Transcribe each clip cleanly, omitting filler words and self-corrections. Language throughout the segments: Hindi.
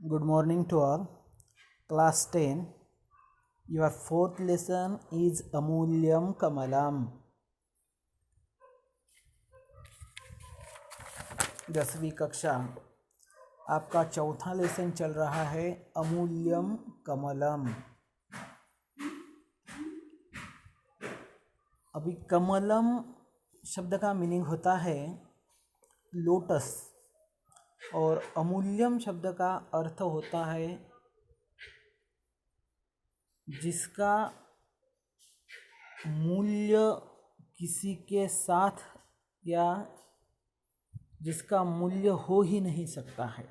Good morning to all. Class 10. Your fourth lesson is Amulyam Kamalam. 10वीं कक्षा आपका चौथा लेसन चल रहा है अमूल्यम कमलम। अभी कमलम शब्द का मीनिंग होता है लोटस और अमूल्यम शब्द का अर्थ होता है जिसका मूल्य किसी के साथ या जिसका मूल्य हो ही नहीं सकता है,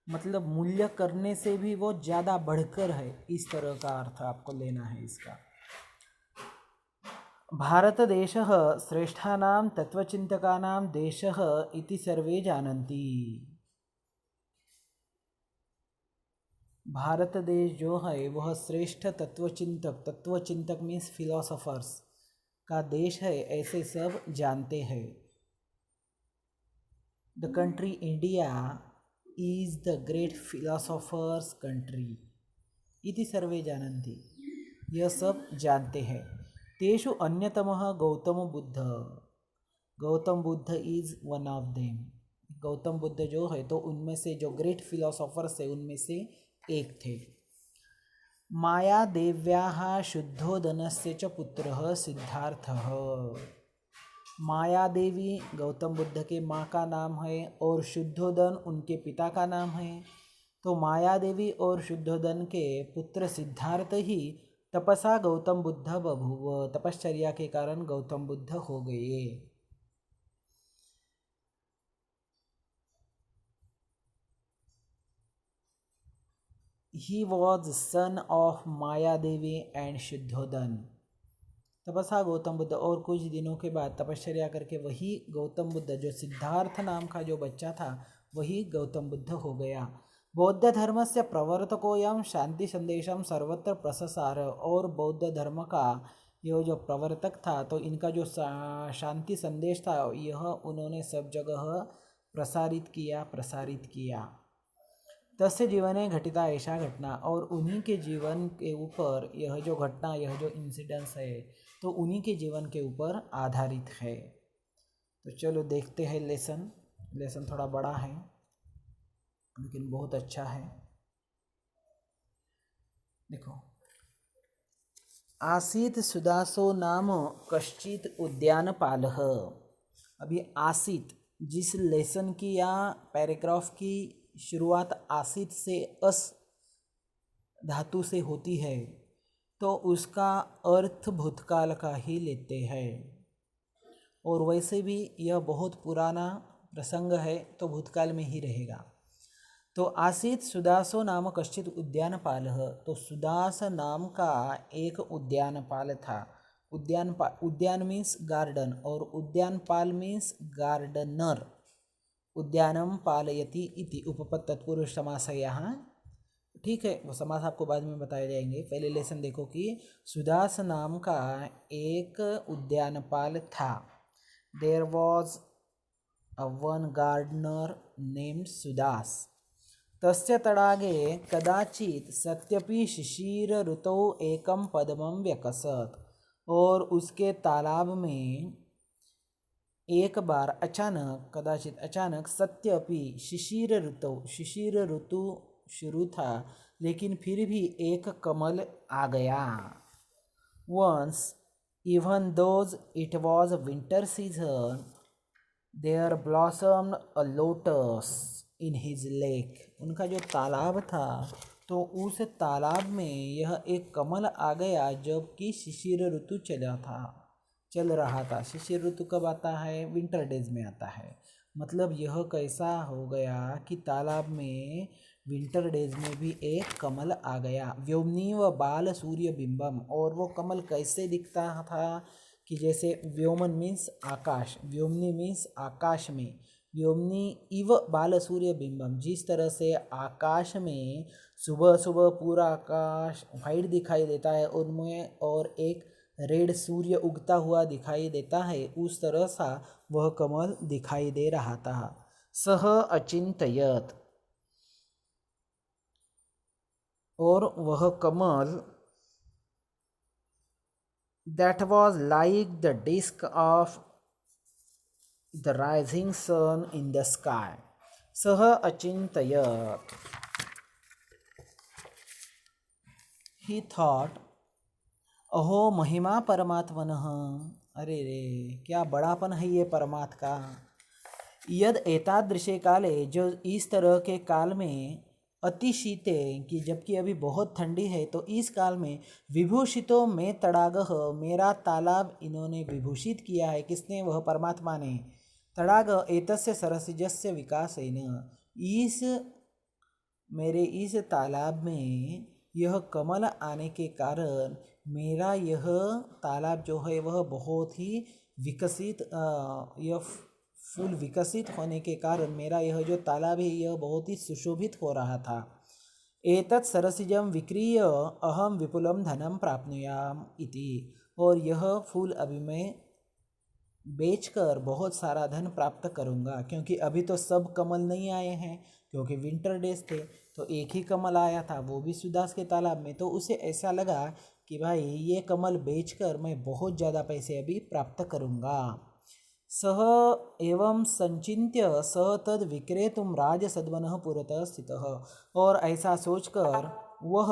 मतलब मूल्य करने से भी वो ज़्यादा बढ़कर है, इस तरह का अर्थ आपको लेना है इसका। भारतदेशः श्रेष्ठानां तत्वचिन्तकानां देशः इति सर्वे जानन्ति। भारत देश जो है वह श्रेष्ठ तत्वचिंतक मीन्स फिलोसोफर्स का देश है, ऐसे सब जानते हैं। The country India is the great philosophers country इति सर्वे जानन्ति, यह सब जानते हैं। तेषु अन्यतमः Gautam Buddha, Gautam Buddha is one of them. Gautam Buddha जो है तो उनमें से जो ग्रेट फिलोसोफर्स है उनमें से एक थे। माया देव्याः शुद्धोदनस्य च पुत्रः सिद्धार्थः। माया देवी गौतम बुद्ध के माँ का नाम है और शुद्धोदन उनके पिता का नाम है। तो माया देवी और शुद्धोदन के पुत्र सिद्धार्थ ही तपसा गौतम बुद्ध बभूव, तपश्चर्या के कारण गौतम बुद्ध हो गए। He was son of Maya Devi and Shuddhodan. तपसा गौतम बुद्ध, और कुछ दिनों के बाद तपश्चर्या करके वही गौतम बुद्ध, जो सिद्धार्थ नाम का जो बच्चा था वही गौतम बुद्ध हो गया। बौद्ध धर्म से प्रवर्तकोयम शांति संदेशम सर्वत्र प्रससार। और बौद्ध धर्म का यह जो प्रवर्तक था तो इनका जो शांति संदेश था यह उन्होंने सब जगह प्रसारित किया। तस्य जीवने घटिता ऐसा घटना, और उन्हीं के जीवन के ऊपर यह जो घटना, यह जो इंसिडेंस है तो उन्हीं के जीवन के ऊपर आधारित है। तो चलो देखते हैं लेसन थोड़ा बड़ा है लेकिन बहुत अच्छा है। देखो, आसीत सुदासो नाम कश्चित उद्यानपालः। अभी आसीत, जिस लेसन की या पैराग्राफ की शुरुआत आसित से अस धातु से होती है तो उसका अर्थ भूतकाल का ही लेते हैं, और वैसे भी यह बहुत पुराना प्रसंग है तो भूतकाल में ही रहेगा। तो आसित सुदासो नाम कश्चित उद्यानपालः, तो सुदास नाम का एक उद्यानपाल था। उद्यान मीन्स गार्डन और उद्यानपाल मीन्स गार्डनर। उद्यानम पालयति इति उपपद तत्पुरुष समास है यहाँ, ठीक है। वो समास आपको बाद में बताए जाएंगे। पहले लेसन देखो कि सुदास नाम का एक उद्यानपाल था। There was a one gardener named Sudas. तस्य तडागे कदाचित सत्यपि शिशिर ऋतौ एकम पद्मं व्यकसत। और उसके तालाब में एक बार अचानक, कदाचित अचानक, सत्यपि शिशिर ऋतु शुरू था लेकिन फिर भी एक कमल आ गया। Once even though it was winter season there blossomed a lotus in his lake. उनका जो तालाब था तो उस तालाब में यह एक कमल आ गया जबकि शिशिर ऋतु चल रहा था। शिशिर ऋतु कब आता है? विंटर डेज में आता है। मतलब यह कैसा हो गया कि तालाब में विंटर डेज में भी एक कमल आ गया। व्योमनी व बाल सूर्य बिंबम, और वो कमल कैसे दिखता था कि जैसे व्योमन मीन्स आकाश, व्योमनी मीन्स आकाश में, व्योमनी इव बाल सूर्य बिंबम, जिस तरह से आकाश में सुबह सुबह पूरा आकाश वाइट दिखाई देता है उनमें और एक रेड सूर्य उगता हुआ दिखाई देता है, उस तरह सा वह कमल दिखाई दे रहा था। सह अचिंतयत, और वह कमल that was like the disk of the rising sun in the sky. सह अचिंतयत. He thought, अहो महिमा परमात्मनः. अरे रे, क्या बड़ापन है ये परमात्मा का. यद एतादृशे काले, जो इस तरह के काल में, अतिशीते कि जबकि अभी बहुत ठंडी है, तो इस काल में विभूषितो में तड़ागह, मेरा तालाब इन्होंने विभूषित किया है. किसने? वह परमात्मा ने. तड़ाग एतस्य सरसिजस्य विकासेन, इस मेरे इस तालाब में यह कमल आने के कारण मेरा यह तालाब जो है वह बहुत ही विकसित, यह फूल विकसित होने के कारण मेरा यह जो तालाब है यह बहुत ही सुशोभित हो रहा था. एतत् सरसिजम विक्रीय अहम विपुलम धनम प्राप्नुयाम इति. और यह फूल अभी मैं बेचकर बहुत सारा धन प्राप्त करूँगा. क्योंकि अभी तो सब कमल नहीं आए हैं, क्योंकि विंटर डेज थे, तो एक ही कमल आया था, वो भी सुदास के तालाब में. तो उसे ऐसा लगा कि भाई ये कमल बेचकर मैं बहुत ज़्यादा पैसे अभी प्राप्त करूँगा. सह एवं संचिन्त्य स तद विक्रेतुं राजसद्मनः पुरतः स्थितः. और ऐसा सोचकर वह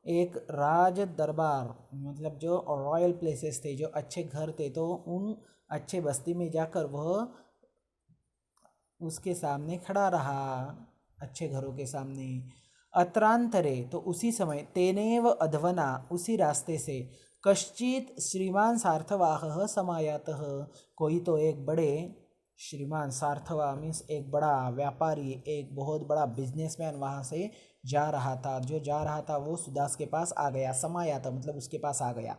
एक राज दरबार, मतलब जो रॉयल प्लेसेस थे, जो अच्छे घर थे, तो उन अच्छे बस्ती में जाकर वह उसके सामने खड़ा रहा, अच्छे घरों के सामने. अत्रांतरे, तो उसी समय, तेनेव अध्वना, उसी रास्ते से, कश्चित श्रीमान सार्थवाह समायातः, कोई तो एक बड़े श्रीमान, सार्थवा मीन्स एक बड़ा व्यापारी, एक बहुत बड़ा बिजनेसमैन वहाँ से जा रहा था. जो जा रहा था वो सुदास के पास आ गया. समायात मतलब उसके पास आ गया.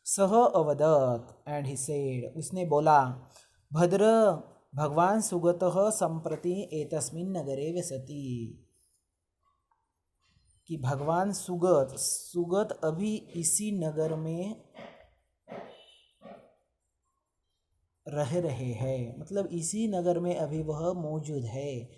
सह अवदत्, एंड ही सेड, उसने बोला, भद्र भगवान सुगतः संप्रति एतस्मिन् नगरे वसति. कि भगवान सुगत अभी इसी नगर में रह रहे हैं, मतलब इसी नगर में अभी वह मौजूद है.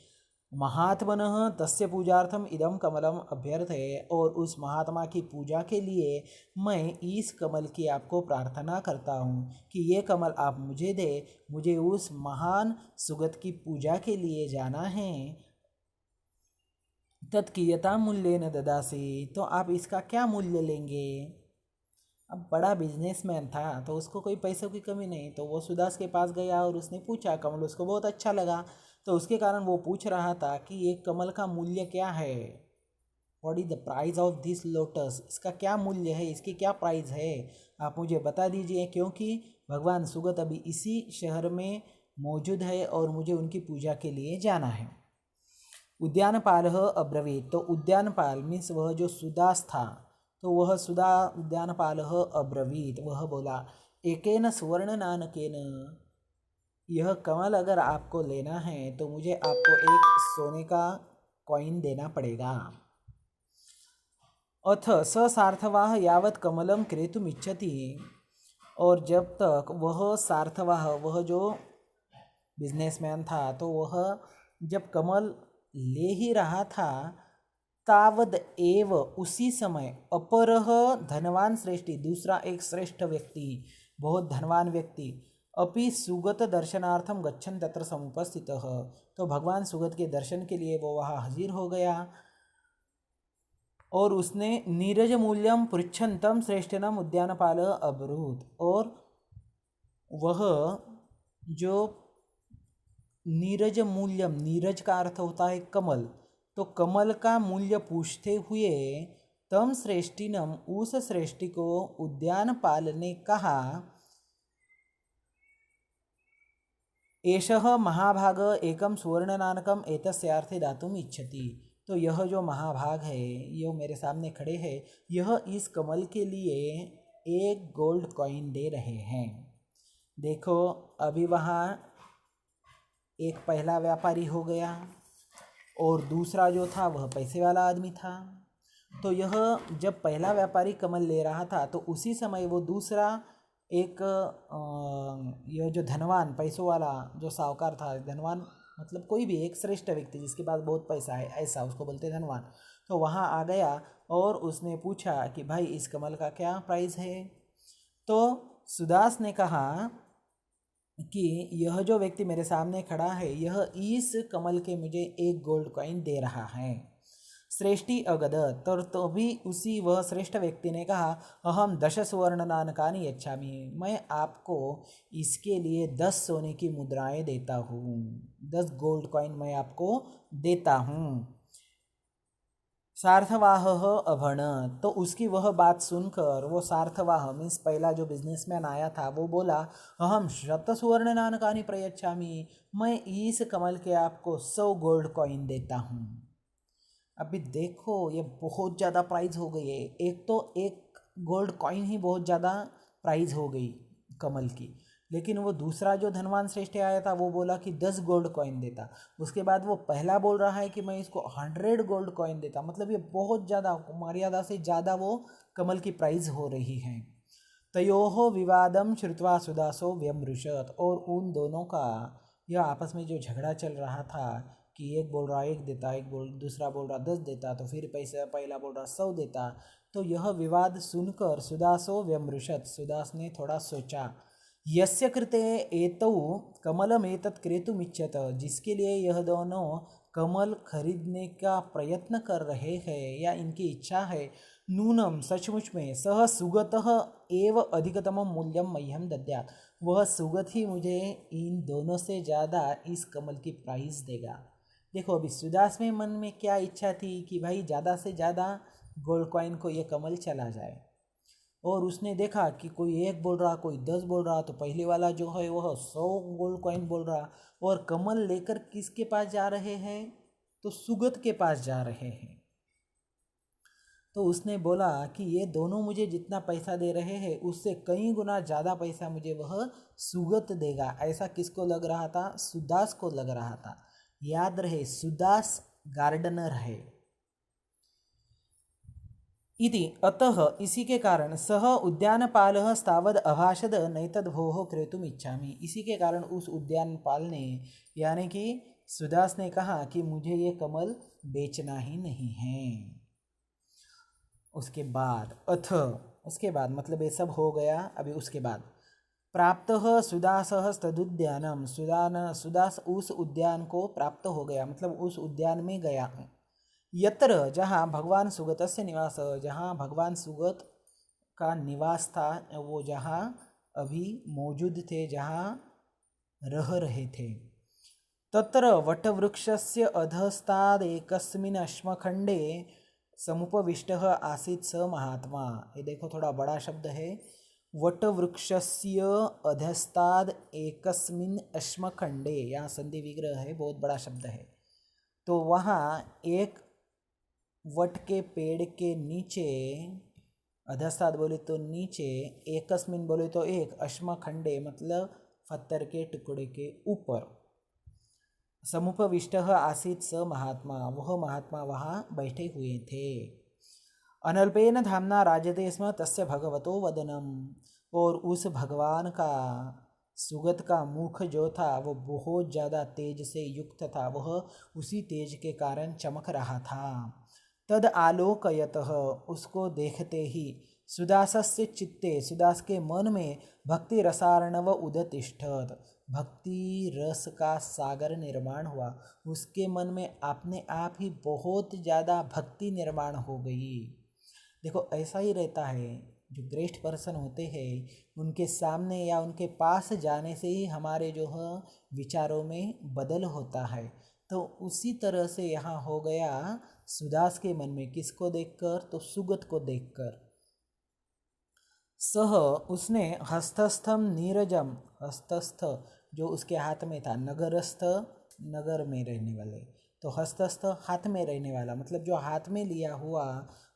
महात्मनः तस्य पूजार्थम इदम कमलम अभ्यर्थये. और उस महात्मा की पूजा के लिए मैं इस कमल की आपको प्रार्थना करता हूँ कि ये कमल आप मुझे दे. मुझे उस महान सुगत की पूजा के लिए जाना है. तत्कियता मूल्य न ददासी, तो आप इसका क्या मूल्य लेंगे. अब बड़ा बिजनेसमैन था तो उसको कोई पैसों की कमी नहीं, तो वो सुदास के पास गया और उसने पूछा. कमल उसको बहुत अच्छा लगा, तो उसके कारण वो पूछ रहा था कि ये कमल का मूल्य क्या है. What is the price of this lotus. इसका क्या मूल्य है, इसकी क्या प्राइस है, आप मुझे बता दीजिए. क्योंकि भगवान सुगत अभी इसी शहर में मौजूद है और मुझे उनकी पूजा के लिए जाना है. उद्यानपालः अब्रवीत, तो उद्यानपाल मीन्स वह जो सुदास था, तो वह उद्यानपालः अब्रवीत, वह बोला, एकेन सुवर्ण नानकेन, यह कमल अगर आपको लेना है तो मुझे आपको एक सोने का कॉइन देना पड़ेगा. अथ स सार्थवाह यावत कमलम क्रेतुम इच्छति. और जब तक वह सार्थवाह, वह जो बिजनेसमैन था, तो वह जब कमल ले ही रहा था, तावद एव, उसी समय, अपरह धनवान श्रेष्ठी, दूसरा एक श्रेष्ठ व्यक्ति, बहुत धनवान व्यक्ति, अपि सुगत दर्शनार्थम गच्छन तत्र समुपस्थितः, तो भगवान सुगत के दर्शन के लिए वो वहाँ हाजिर हो गया. और उसने नीरज मूल्यम पृच्छन्तम श्रेष्ठनम उद्यानपाल अब्रूत. और वह जो नीरज मूल्यम, नीरज का अर्थ होता है कमल, तो कमल का मूल्य पूछते हुए तम श्रेष्ठिनम, उस श्रेष्ठी को उद्यानपाल ने कहा, एषः महाभाग एकम सुवर्णनानकम एतस्यार्थे दातुम इच्छति. तो यह जो महाभाग है, यह मेरे सामने खड़े हैं, यह इस कमल के लिए एक गोल्ड कॉइन दे रहे हैं. देखो अभी वहाँ एक पहला व्यापारी हो गया और दूसरा जो था वह पैसे वाला आदमी था. तो यह जब पहला व्यापारी कमल ले रहा था तो उसी समय वो दूसरा एक यह जो धनवान पैसों वाला जो साहूकार था, धनवान मतलब कोई भी एक श्रेष्ठ व्यक्ति जिसके पास बहुत पैसा है, ऐसा उसको बोलते हैं धनवान। तो वहाँ आ गया और उसने पूछा कि भाई इस कमल का क्या प्राइस है। तो सुदास ने कहा कि यह जो व्यक्ति मेरे सामने खड़ा है यह इस कमल के मुझे 1 गोल्ड कॉइन दे रहा है। श्रेष्ठी अगदत, तो भी उसी वह श्रेष्ठ व्यक्ति ने कहा अहम 10 सुवर्ण नानकानि यच्छामि, मैं आपको इसके लिए 10 सोने की मुद्राएं देता हूँ, 10 गोल्ड कॉइन मैं आपको देता हूँ। सार्थवाह अभण, तो उसकी वह बात सुनकर वो सार्थवाह मीन्स पहला जो बिजनेसमैन आया था वो बोला अहम 100 सुवर्ण नानकानि प्रयच्छामि, मैं इस कमल के आपको 100 गोल्ड कॉइन देता हूँ। अभी देखो ये बहुत ज़्यादा प्राइस हो गई है, एक तो 1 गोल्ड कॉइन ही बहुत ज़्यादा प्राइस हो गई कमल की। लेकिन वो दूसरा जो धनवान श्रेष्ठ आया था वो बोला कि 10 गोल्ड कॉइन देता। उसके बाद वो पहला बोल रहा है कि मैं इसको 100 गोल्ड कॉइन देता। मतलब ये बहुत ज़्यादा मर्यादा से ज़्यादा वो कमल की प्राइस हो रही है। तयोः विवादम श्रुत्वा सुदासो व्यमृशत, और उन दोनों का यह आपस में जो झगड़ा चल रहा था कि एक बोल रहा 1 देता, दूसरा बोल रहा 10 देता, तो फिर पैसा पहला बोल रहा 100 देता। तो यह विवाद सुनकर सुदासो व्यमृशत, सुदास ने थोड़ा सोचा। यस्य कृते एतौ कमलमेतत् क्रेतुमिच्छत, जिसके लिए यह दोनों कमल खरीदने का प्रयत्न कर रहे हैं या इनकी इच्छा है, नूनम सचमुच में सह सुगतः एव अधिकतम मूल्यम मह्यम दद्यात्, वह सुगत ही मुझे इन दोनों से ज़्यादा इस कमल की प्राइस देगा। देखो अभी सुदास में मन में क्या इच्छा थी कि भाई ज़्यादा से ज़्यादा गोल्ड कॉइन को ये कमल चला जाए, और उसने देखा कि कोई 1 बोल रहा कोई 10 बोल रहा, तो पहले वाला जो है वह 100 गोल्ड कॉइन बोल रहा, और कमल लेकर किसके पास जा रहे हैं, तो सुगत के पास जा रहे हैं। तो उसने बोला कि ये दोनों मुझे जितना पैसा दे रहे हैं उससे कई गुना ज़्यादा पैसा मुझे वह सुगत देगा। ऐसा किसको लग रहा था, सुदास को लग रहा था। याद रहे सुदास गार्डनर है। इति अतः इसी के कारण सह उद्यानपालः स्तावद अभाषद नैतद भोः क्रेतुम इच्छामि, इसी के कारण उस उद्यानपाल ने यानी कि सुदास ने कहा कि मुझे ये कमल बेचना ही नहीं है। उसके बाद उसके बाद मतलब ये सब हो गया। अभी उसके बाद प्राप्तः सुदासः तदुद्यानम, सुदास उस उद्यान को प्राप्त हो गया, मतलब उस उद्यान में गया। यत्र जहाँ भगवान सुगतस्य निवास, जहाँ भगवान सुगत का निवास था, वो जहाँ अभी मौजूद थे, जहाँ रह रहे थे। तत्र वटवृक्षस्य अधस्ताद् एकस्मिन् अश्मखण्डे समुपविष्टः आसीत् स महात्मा। ये देखो थोड़ा बड़ा शब्द है। वटवृक्षस्य अधस्ताद् एकस्मिन् अश्मखण्डे, यहाँ संधि विग्रह है, बहुत बड़ा शब्द है। तो वहाँ एक वट के पेड़ के नीचे, अधस्ताद बोले तो नीचे, एकस्मिन बोले तो एक, अश्मखंडे मतलब पत्थर के टुकड़े के ऊपर, समुपविष्ट आसीत् स महात्मा, वह महात्मा वहाँ बैठे हुए थे। अनल्पेन धामना राजते स्म तस्य भगवतो वदनम, और उस भगवान का सुगत का मुख जो था वो बहुत ज़्यादा तेज से युक्त था, वह उसी तेज के कारण चमक रहा था। तद आलोकयतः, उसको देखते ही सुदासस्य चित्ते, सुदास के मन में भक्ति रसार्णव उदतिष्ठत, भक्ति रस का सागर निर्माण हुआ। उसके मन में अपने आप ही बहुत ज़्यादा भक्ति निर्माण हो गई। देखो ऐसा ही रहता है, जो ग्रेट पर्सन होते हैं उनके सामने या उनके पास जाने से ही हमारे जो है विचारों में बदल होता है। तो उसी तरह से यहाँ हो गया सुदास के मन में, किसको देखकर, तो सुगत को देखकर। सह, उसने हस्तस्थम नीरजम, हस्तस्थ जो उसके हाथ में था, नगरस्थ नगर में रहने वाले, तो हस्तस्थ हाथ में रहने वाला, मतलब जो हाथ में लिया हुआ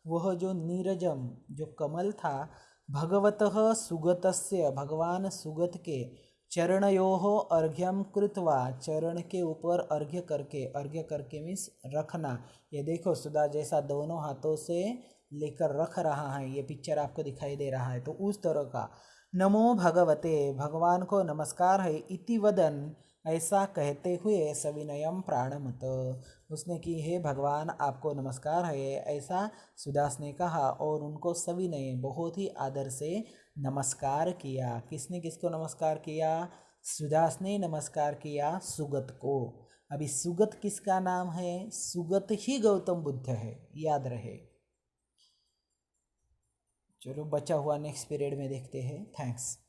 वह जो नीरजम जो कमल था, भगवतः सुगतस्य, भगवान सुगत के चरणयोः अर्घ्यम कृत्वा, चरण के ऊपर अर्घ्य करके मीन्स रखना। ये देखो सुधा जैसा दोनों हाथों से लेकर रख रहा है, ये पिक्चर आपको दिखाई दे रहा है, तो उस तरह का। नमो भगवते, भगवान को नमस्कार है, इति वदन, ऐसा कहते हुए सविनयम प्राणमत, उसने कि हे भगवान आपको नमस्कार है, ऐसा सुदास ने कहा और उनको सविनय बहुत ही आदर से नमस्कार किया। किसने किसको नमस्कार किया? सुदास ने नमस्कार किया सुगत को। अभी सुगत किसका नाम है? सुगत ही गौतम बुद्ध है, याद रहे। चलो बचा हुआ नेक्स्ट पीरियड में देखते हैं। थैंक्स।